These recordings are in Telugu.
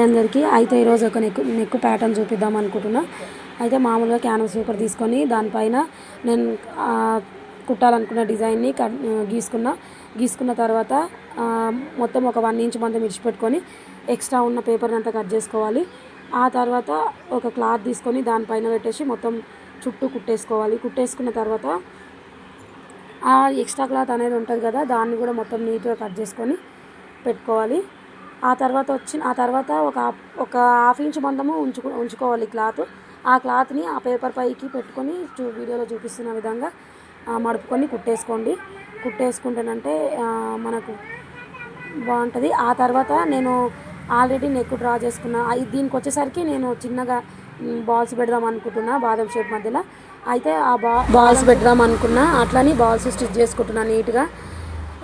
అందరికీ. అయితే ఈరోజు ఒక నెక్ ప్యాటర్న్ చూపిద్దాం అనుకుంటున్నా. అయితే మామూలుగా క్యాన్వాస్ పేపర్ తీసుకొని దానిపైన నేను కుట్టాలనుకున్న డిజైన్ని గీసుకున్న తర్వాత మొత్తం ఒక 1 ఇంచ్ మందం విడిచిపెట్టుకొని ఎక్స్ట్రా ఉన్న పేపర్ని అంతా కట్ చేసుకోవాలి. ఆ తర్వాత ఒక క్లాత్ తీసుకొని దానిపైన పెట్టేసి మొత్తం చుట్టూ కుట్టేసుకోవాలి. కుట్టేసుకున్న తర్వాత ఆ ఎక్స్ట్రా క్లాత్ అనేది ఉంటుంది కదా, దాన్ని కూడా మొత్తం నీట్గా కట్ చేసుకొని పెట్టుకోవాలి. ఆ తర్వాత ఒక హాఫ్ ఇంచ్ మందము ఉంచుకోవాలి క్లాత్. ఆ క్లాత్ని ఆ పేపర్ పైకి పెట్టుకొని వీడియోలో చూపిస్తున్న విధంగా మడుపుకొని కుట్టేసుకుంటేనంటే మనకు బాగుంటుంది. ఆ తర్వాత నేను ఆల్రెడీ నెక్ డ్రా చేసుకున్నా. దీనికి వచ్చేసరికి నేను చిన్నగా బాల్స్ పెడదాం అనుకుంటున్నా, బాదం షేప్ మధ్యలో. అయితే ఆ బాల్స్ పెడదాం అనుకున్నా, అట్లని బాల్స్ స్టిచ్ చేసుకుంటున్నాను నీట్గా.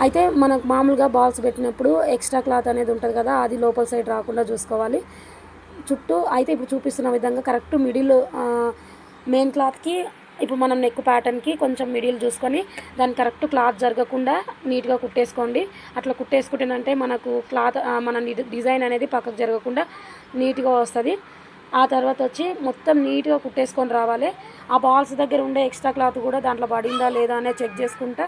అయితే మనకు మామూలుగా బాల్స్ పెట్టినప్పుడు ఎక్స్ట్రా క్లాత్ అనేది ఉంటుంది కదా, అది లోపల సైడ్ రాకుండా చూసుకోవాలి చుట్టూ. అయితే ఇప్పుడు చూపిస్తున్న విధంగా కరెక్ట్ మిడిల్ మెయిన్ క్లాత్కి, ఇప్పుడు మనం నెక్ ప్యాటర్న్కి కొంచెం మిడిల్ చూసుకొని దాన్ని కరెక్ట్ క్లాత్ జరగకుండా నీట్గా కుట్టేసుకోండి. అట్లా కుట్టేసుకుంటేనంటే మనకు క్లాత్ మన డిజైన్ అనేది పక్కకు జరగకుండా నీట్గా వస్తుంది. ఆ తర్వాత వచ్చి మొత్తం నీట్గా కుట్టేసుకొని రావాలి. ఆ బాల్స్ దగ్గర ఉండే ఎక్స్ట్రా క్లాత్ కూడా దాంట్లో పడిందా లేదా అనేది చెక్ చేసుకుంటా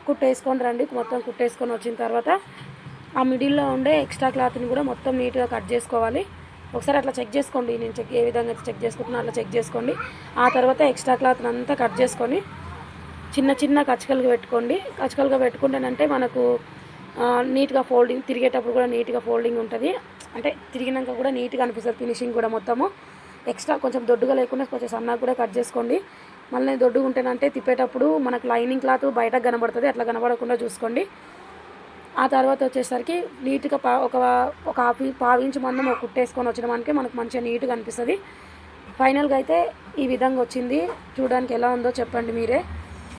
కుట్టేసుకొని రండి. మొత్తం కుట్టేసుకొని వచ్చిన తర్వాత ఆ మిడిల్లో ఉండే ఎక్స్ట్రా క్లాత్ని కూడా మొత్తం నీట్గా కట్ చేసుకోవాలి. ఒకసారి అట్లా చెక్ చేసుకోండి. నేను ఏ విధంగా చెక్ చేసుకుంటున్నా అట్లా చెక్ చేసుకోండి. ఆ తర్వాత ఎక్స్ట్రా క్లాత్ని అంతా కట్ చేసుకొని చిన్న చిన్న కచ్చకలుగా పెట్టుకోండి. కచ్చకలుగా పెట్టుకుంటేనంటే మనకు నీట్గా ఫోల్డింగ్ తిరిగేటప్పుడు కూడా నీట్గా ఫోల్డింగ్ ఉంటుంది. అంటే తిరిగినాక కూడా నీట్గా అనిపిస్తుంది. ఫినిషింగ్ కూడా మొత్తము ఎక్స్ట్రా కొంచెం దొడ్డుగా లేకుండా కొంచెం సన్నగా కూడా కట్ చేసుకోండి. మళ్ళీ దొడ్డుగా ఉంటేనంటే తిప్పేటప్పుడు మనకు లైనింగ్ క్లాత్ బయటకు కనబడుతుంది, అట్లా కనబడకుండా చూసుకోండి. ఆ తర్వాత వచ్చేసరికి నీట్గా ఒక పావు ఇంచు మందం కుట్టేసుకొని వచ్చినామంటే మనకు మంచిగా నీట్గా అనిపిస్తుంది. ఫైనల్గా అయితే ఈ విధంగా వచ్చింది. చూడడానికి ఎలా ఉందో చెప్పండి మీరే.